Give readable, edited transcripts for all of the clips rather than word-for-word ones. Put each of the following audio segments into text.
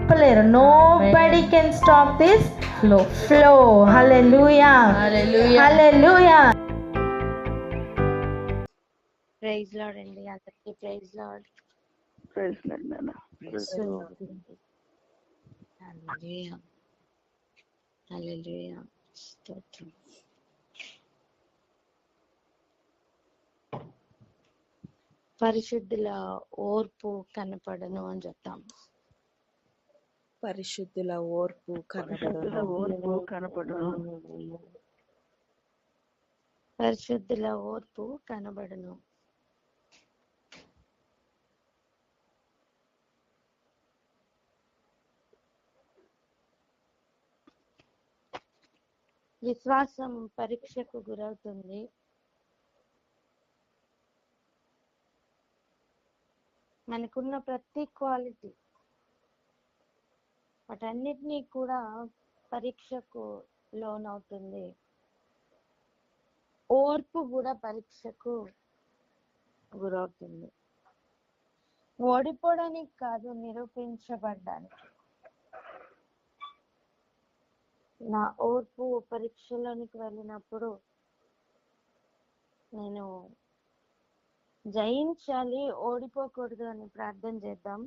ఆపలేరు. Nobody can stop this flow. Hallelujah, hallelujah. Praise Lord అండి, అందరికీ ప్రైజ్ లార్డ్. హల్లెలూయా, హల్లెలూయా, స్తోత్రం. పరిశుద్ధుల ఓర్పు కనపడను అని చెప్తాం. పరిశుద్ధుల ఓర్పు కనబడును. పరిశుద్ధుల ఓర్పు కనబడను. విశ్వాసం పరీక్షకు గురవుతుంది. మనకున్న ప్రతి క్వాలిటీ వాటన్నిటినీ కూడా పరీక్షకు లోనవుతుంది. ఓర్పు కూడా పరీక్షకు గురవుతుంది. ఓడిపోవడానికి కాదు, నిరూపించబడ్డానికి. నా ఓర్పు పరీక్షలోనికి వెళ్ళినప్పుడు నేను జయించాలి, ఓడిపోకూడదు అని ప్రార్థన చేద్దాం.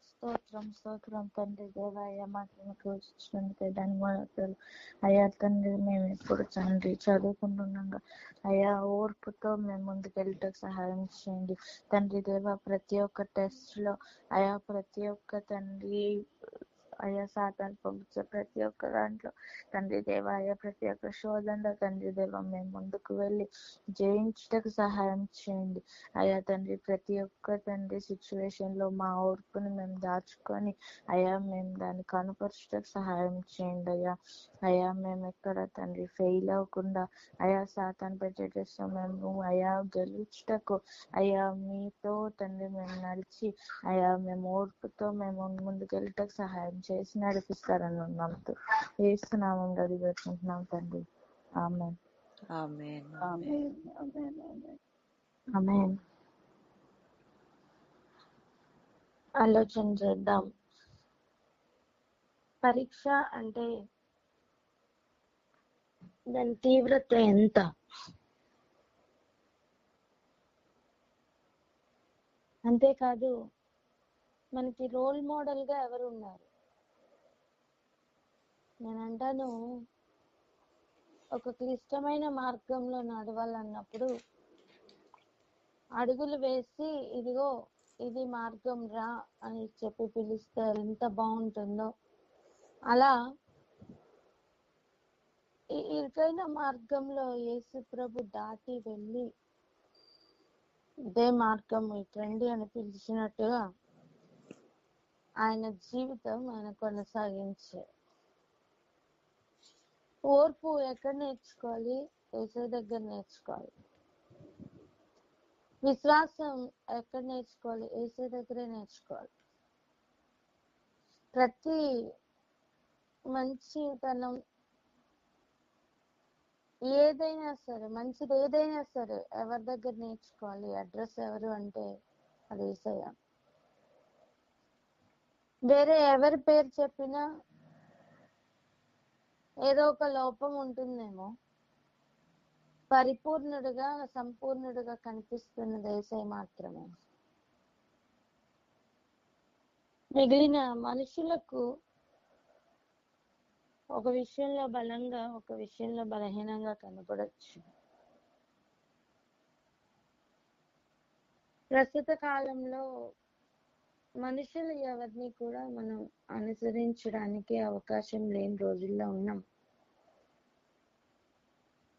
స్తోత్రం, స్తోత్రం తండ్రి దేవయ్య, మాకు ఇచ్చినందుకు ధన్యవాదాలు అయ్యా తండ్రి. మేము ఎప్పుడు తండ్రి చదువుకుంటున్నాగా అయ్యా ఓర్పుతో మేము ముందుకెళ్ళటకు సహాయం చేయండి తండ్రి దేవ. ప్రతి ఒక్క టెస్ట్ లో అయ్యా, ప్రతి ఒక్క తండ్రి అయ్యా సాతాను పంపించే ప్రతి ఒక్క దాంట్లో తండ్రి దేవ అయ్యా, ప్రతి ఒక్క శోధనలో తండ్రి దేవ మేము ముందుకు వెళ్ళి జయించటకు సహాయం చేయండి అయ్యా తండ్రి. ప్రతి ఒక్క తండ్రి సిచ్యువేషన్ లో మా ఓర్పుని మేము దాచుకొని అయ్యా మేము దాన్ని కనుపరచటకు సహాయం చేయండి అయ్యా. అయ్యా మేము ఎక్కడ తండ్రి ఫెయిల్ అవ్వకుండా అయ్యా సాతాను పెట్టేటో మేము అయ్యా గెలుచుటకు అయ్యా మీతో తండ్రి మేము నడిచి అయ్యా మేము ఓర్పుతో మేము ముందుకెళ్ళటకు సహాయం చేసి నడిపిస్తారని నమ్ముతూ ఏస్తున్నాము గది పెట్టుకుంటున్నాం తండ్రి. ఆమేన్, ఆమేన్, ఆమేన్, ఆమేన్. ఆలోచన చేద్దాం. పరీక్ష అంటే దాని తీవ్రత ఎంత? అంతేకాదు మనకి రోల్ మోడల్ గా ఎవరు ఉన్నారు? నేను అంటాను, ఒక క్లిష్టమైన మార్గంలో నడవాలన్నప్పుడు అడుగులు వేసి ఇదిగో ఇది మార్గం రా అని చెప్పి పిలిస్తే ఎంత బాగుంటుందో, అలా ఈ ఇరుకైన మార్గంలో యేసు ప్రభు దాటి వెళ్ళి ఇదే మార్గం ఇటండి అని పిలిచినట్టుగా ఆయన జీవితం ఆయన కొనసాగించే. ఓర్పు ఎక్కడ నేర్చుకోవాలి? యేసు దగ్గర నేర్చుకోవాలి. విశ్వాసం ఎక్కడ నేర్చుకోవాలి? యేసు దగ్గరే నేర్చుకోవాలి. ప్రతి మంచితనం ఏదైనా సరే, మంచిది ఏదైనా సరే ఎవరి దగ్గర నేర్చుకోవాలి? అడ్రస్ ఎవరు అంటే అది యేసయ్య. వేరే ఎవరి పేరు చెప్పినా ఏదో ఒక లోపం ఉంటుందేమో. పరిపూర్ణుడుగా సంపూర్ణుడుగా కనిపిస్తున్నది యేసయ్య మాత్రమే. మిగిలిన మనుషులకు ఒక విషయంలో బలంగా, ఒక విషయంలో బలహీనంగా కనపడచ్చు. ప్రస్తుత కాలంలో మనుషులు ఎవరిని కూడా మనం అనుసరించడానికి అవకాశం లేని రోజుల్లో ఉన్నాం.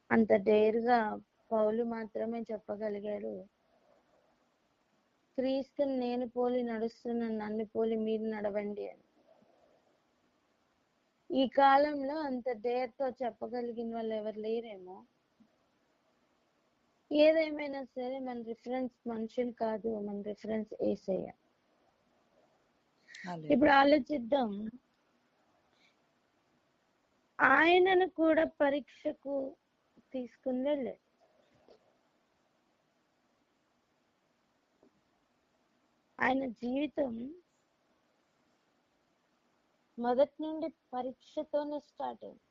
అంత డేరుగా పౌలు మాత్రమే చెప్పగలిగాడు, క్రీస్తుని నేను పోలి నడుస్తున్నాను, నన్ను పోలి మీరు నడవండి అని. ఈ కాలంలో అంత డేర్తో చెప్పగలిగిన వాళ్ళు ఎవరు లేరేమో. ఏదేమైనా సరే మన రిఫరెన్స్ మనుషులు కాదు, మన రిఫరెన్స్ యేసయ్య. ఇప్పుడు ఆలోచిద్దాం, ఆయనను కూడా పరీక్షకు తీసుకుని వెళ్ళాడు. ఆయన జీవితం మొదటి నుండి పరీక్షతోనే స్టార్ట్ అయింది.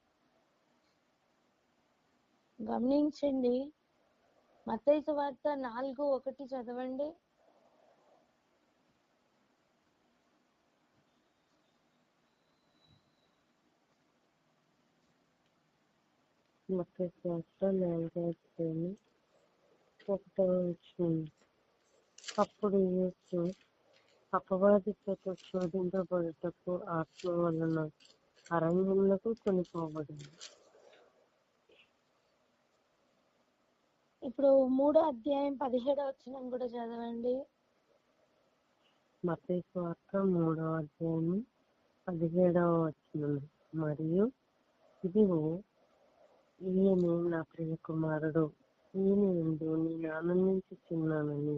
గమనించండి, మత్తయి సువార్త 4:1 చదవండి. మత్తయి సువార్త 4:1. అప్పుడు యేసు అపవాది చేత శోధింపబడుటకు ఆత్మ వలన అరణ్యములకు కొనిపోబడింది. ఇప్పుడు 3:17 కూడా చదవండి. మత్తయి సువార్త 3:17. మరియు ఇదిగో ఈయనే నా ప్రియ కుమారుడు, ఈయన యందు నేను ఆనందించుచున్నానని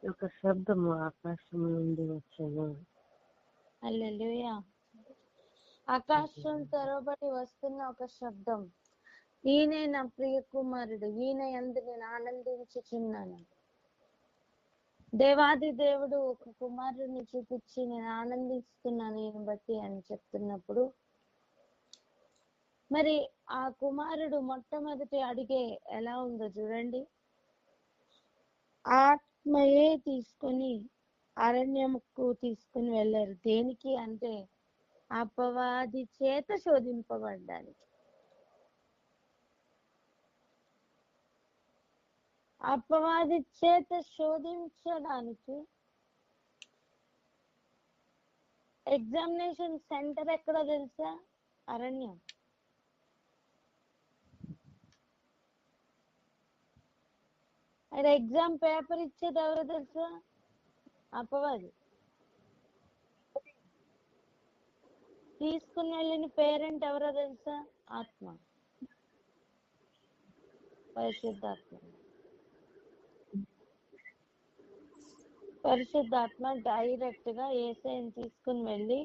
ఒక శబ్దము ఆకాశం నుండి వచ్చెను. హల్లెలూయా. ఆకాశం తెరవబడి వస్తున్న ఒక శబ్దం, ఈయనే నా ప్రియ కుమారుడు, ఈయన యందు నేను ఆనందించుచున్నాను. దేవాది దేవుడు ఒక కుమారుడిని చూపించి నేను ఆనందిస్తున్నాను ఈయన బట్టి అని చెప్తున్నప్పుడు, మరి ఆ కుమారుడు మొట్టమొదటి అడిగే ఎలా ఉందో చూడండి. ఆత్మయే తీసుకొని అరణ్యముకు తీసుకుని వెళ్ళారు. దేనికి అంటే అపవాది చేత శోధింపబడ్డానికి. అపవాది చేత శోధించడానికి ఎగ్జామినేషన్ సెంటర్ ఎక్కడో తెలుసా? అరణ్యం. ఆయన ఎగ్జామ్ పేపర్ ఇచ్చేది ఎవరో తెలుసా? అపవాది. తీసుకుని వెళ్ళిన పేరెంట్ ఎవరో తెలుసా? ఆత్మ, పరిశుద్ధాత్మ. పరిశుద్ధాత్మ డైరెక్ట్ గా యేసయ్యని తీసుకుని వెళ్ళి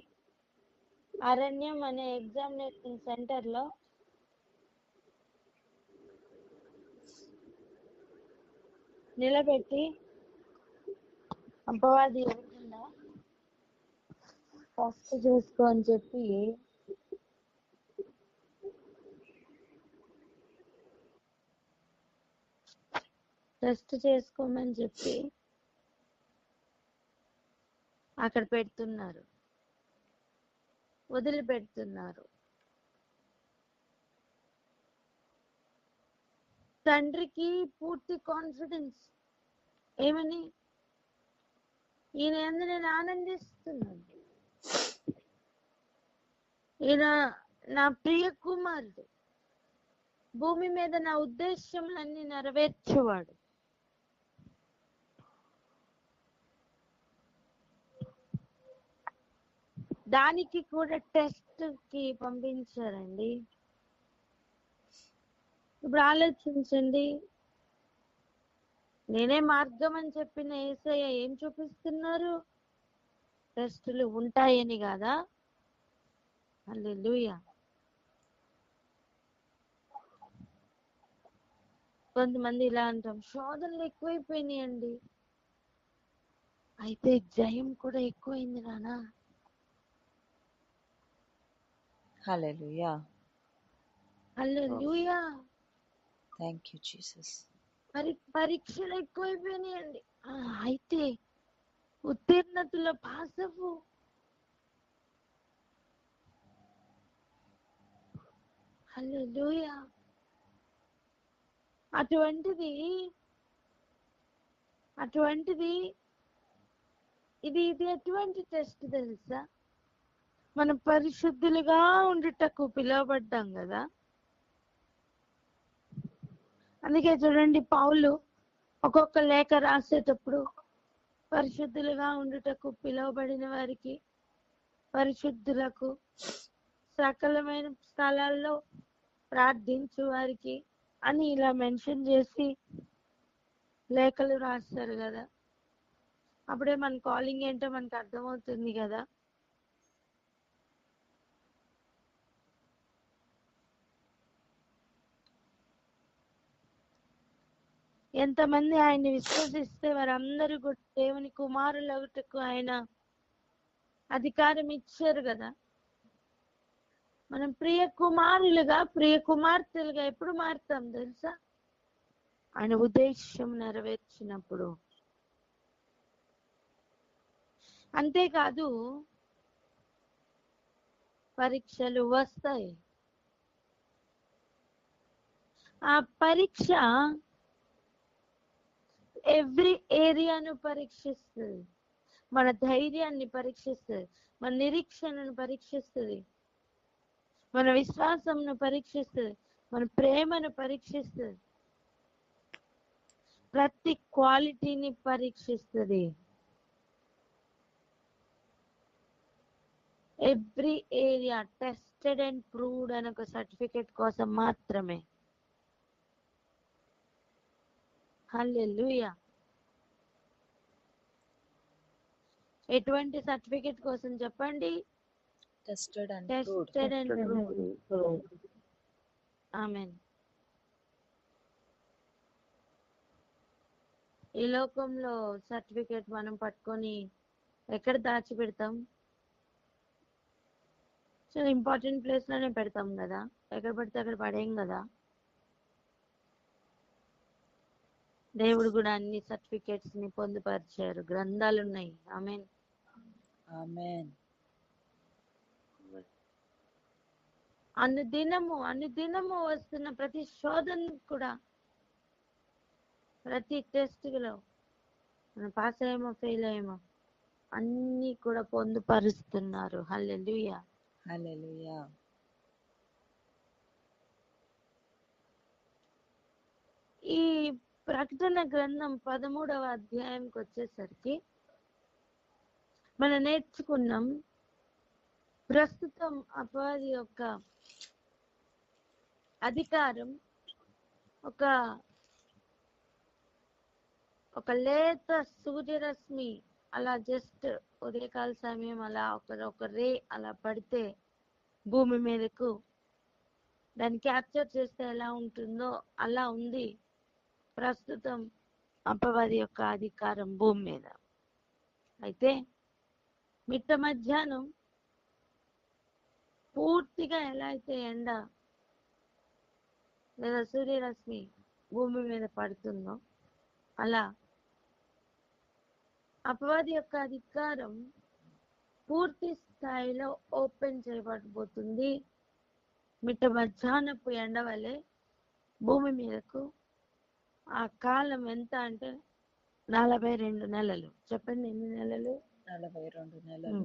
అరణ్యం అనే ఎగ్జామినేషన్ సెంటర్ లో నిలబెట్టి అపవాది ఎవరికుండా ఫస్ట్ చేసుకో అని చెప్పి టెస్ట్ చేసుకోమని చెప్పి అక్కడ పెడుతున్నారు, వదిలిపెడుతున్నారు. తండ్రికి పూర్తి కాన్ఫిడెన్స్ ఏమని, ఈయన యందు నేను ఆనందిస్తున్నాను, ఈయన నా ప్రియ కుమారుడు, భూమి మీద నా ఉద్దేశములన్నీ నెరవేర్చేవాడు. దానికి కూడా టెస్ట్ కి పంపించారండి. ఇప్పుడు ఆలోచించండి, నేనే మార్గం అని చెప్పిన యేసయ్య ఏం చూపిస్తున్నారు? టెస్టులు ఉంటాయని కాదా? హల్లెలూయా. కొంతమంది ఇలా అంటాం, శోధనలు ఎక్కువైపోయినాయండి, అయితే జయం కూడా ఎక్కువైంది నానా. Hallelujah. Hallelujah. Thank you Jesus. మరి పరీక్షలు ఎక్కువైపోయినాయండి, అయితే ఉత్తీర్ణతలో పాస్ అవ్వు. హల్లెలూయా. అటువంటిది ఇది ఎటువంటి టెస్ట్ తెలుసా? మనం పరిశుద్ధులుగా ఉండుటకు పిలువబడ్డాం కదా. అందుకే చూడండి, పౌలు ఒక్కొక్క లేఖ రాసేటప్పుడు పరిశుద్ధులుగా ఉండుటకు పిలువబడిన వారికి, పరిశుద్ధులకు, సకలమైన స్థలాల్లో ప్రార్థించు వారికి అని ఇలా మెన్షన్ చేసి లేఖలు రాస్తారు కదా. అప్పుడే మన కాలింగ్ ఏంటో మనకు అర్థమవుతుంది కదా. ఎంతమంది ఆయన్ని విశ్వసిస్తే వారందరూ కూడా దేవుని కుమారులగుటకు ఆయన అధికారం ఇచ్చారు కదా. మనం ప్రియ కుమారులుగా ప్రియ కుమార్తెలుగా ఎప్పుడు మారుతాం తెలుసా? ఆయన ఉద్దేశం నెరవేర్చినప్పుడు. అంతేకాదు, పరీక్షలు వస్తాయి. ఆ పరీక్ష ఎవ్రీ ఏరియాను పరీక్షిస్తుంది. మన ధైర్యాన్ని పరీక్షిస్తుంది, మన నిరీక్షణను పరీక్షిస్తుంది, మన విశ్వాసంను పరీక్షిస్తుంది, మన ప్రేమను పరీక్షిస్తుంది, ప్రతి క్వాలిటీని పరీక్షిస్తుంది. Every area tested and proved అని ఒక సర్టిఫికేట్ కోసం మాత్రమే. హల్లెలూయా. ఎటువంటి సర్టిఫికేట్ కోసం చెప్పండి? Tested and tested and proved. Amen. ఈ లోకంలో సర్టిఫికేట్ మనం పట్టుకొని ఎక్కడ దాచిపెడతాం? చాలా ఇంపార్టెంట్ ప్లేస్ లోనే పెడతాం కదా, ఎక్కడ పడితే అక్కడ పడేయం కదా. దేవుడు కూడా అన్ని సర్టిఫికేట్స్ ని పొందుపరిచారు, గ్రంథాలు ఉన్నాయి. ఆమేన్. ఆమేన్. అనుదినము వస్తున్న ప్రతి శోధన కూడా, ప్రతి టెస్ట్ లో మనం పాస్ అయ్యేమో ఫెయిల్ అయ్యేమో అన్ని కూడా పొందుపరుస్తున్నారు. హల్లెలూయా. హల్లెలూయా. ఈ ప్రకటన గ్రంథం 13వ అధ్యాయంకి వచ్చేసరికి మనం నేర్చుకున్నాం, ప్రస్తుతం అపవాది యొక్క అధికారం ఒక లేత సూర్యరశ్మి అలా జస్ట్ ఉదయకాల సమయం అలా ఒక రే అలా పడితే భూమి మీదకు, దాన్ని క్యాప్చర్ చేస్తే ఎలా ఉంటుందో అలా ఉంది ప్రస్తుతం అపవాది యొక్క అధికారం భూమి మీద. అయితే మిట్ట మధ్యాహ్నం పూర్తిగా ఎలా అయితే ఎండ లేదా సూర్యరశ్మి భూమి మీద పడుతుందో అలా అపవాది యొక్క అధికారం పూర్తి స్థాయిలో ఓపెన్ చేయబడబోతుంది. మిట్ట మధ్యాహ్నపు ఎండ వలె భూమి మీదకు. ఆ కాలం ఎంత అంటే 42 నెలలు. చెప్పండి, ఎన్ని నెలలు? 42 నెలలు.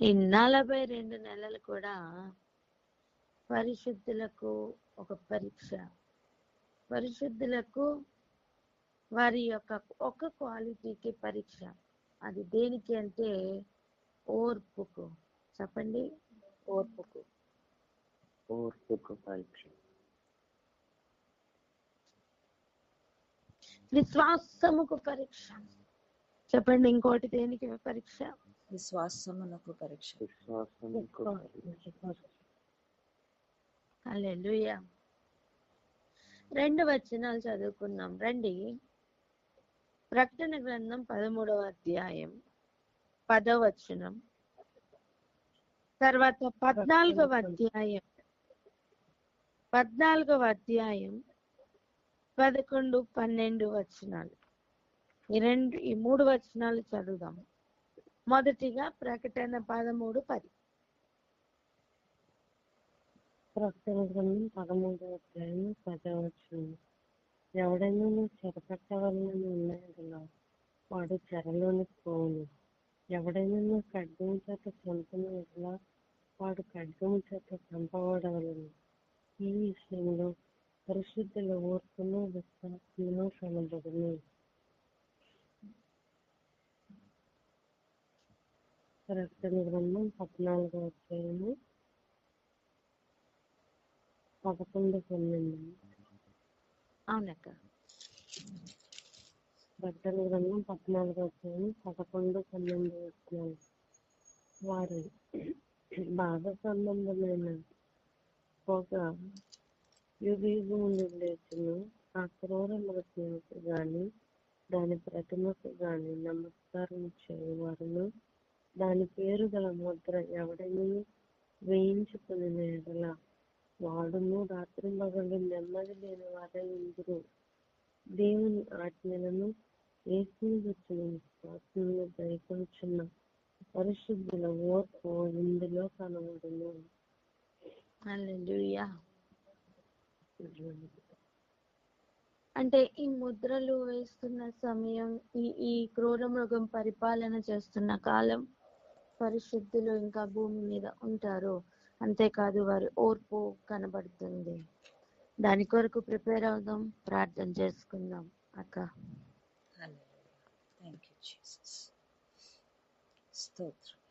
ఈ 42 నెలలు కూడా పరిశుద్ధులకు ఒక పరీక్ష. పరిశుద్ధులకు వారి యొక్క ఒక క్వాలిటీకి పరీక్ష. అది దేనికి అంటే ఓర్పుకు. చెప్పండి, ఓర్పుకు పరీక్ష. విశ్వాసముకు పరీక్ష. చెప్పండి, ఇంకోటి దేనికి పరీక్ష? విశ్వాసమునకు పరీక్ష. విశ్వాసముకు పరీక్ష. హల్లెలూయా. 2 వచనాలు చదువుకున్నాం రండి. ప్రకటన గ్రంథం 13వ అధ్యాయం 10వ వచనం, తర్వాత 14వ అధ్యాయం 11, 12 వచనాలు. ఈ 3 వచనాలు చదువుదాం. మొదటిగా ప్రకటన 13, 10. ప్రకటన గ్రంథం 13వ అధ్యాయం 10వ వచనం. ఎవడైనా చెరపట్టవలనని ఉన్నాడో వాడు చెరలోనికి పోవును. ఎవడైనా ఖడ్గము చేత చంపిన వాడు ఖడ్గము చేత చంపబడవలను. ఈ విషయంలో పరిశుద్ధుల ఓర్పును విశ్వాసమును కనబడును. ప్రకటన గ్రంథం 14వ అధ్యాయము 11, 12. అవునక్క. ప్రకటన గ్రంథం 14వ అధ్యాయం 11, 12 వచనాలు. వారు బాధ సంబంధమైన పొగ యుగయుగములు లేచును. ఆ క్రూర మృగముకు గాని దాని ప్రతిమకు గాని నమస్కారం చేయవారును దాని పేరు గల ముద్ర ఎవడని వేయించుకుని ఎడల వాడును రాత్రింబగళ్ళు నెమ్మది లేని వారై ఉందురు. దేవుని ఆజ్ఞలను యేసుని గుర్చిన విశ్వాసమును గైకొనుచున్న పరిశుద్ధుల ఓర్పు ఇందులో కనబడును. హల్లెలూయా. అంటే ఈ ముద్రలు వేస్తున్న సమయం, ఈ క్రూర మృగం పరిపాలన చేస్తున్న కాలం పరిశుద్ధులు ఇంకా భూమి మీద ఉంటారు. అంతేకాదు వారి ఓర్పు కనబడుతుంది. దాని కొరకు ప్రిపేర్ అవుదాం, ప్రార్థన చేసుకుందాం అక్క. హల్లెలూయా. Thank you Jesus. స్తోత్రం.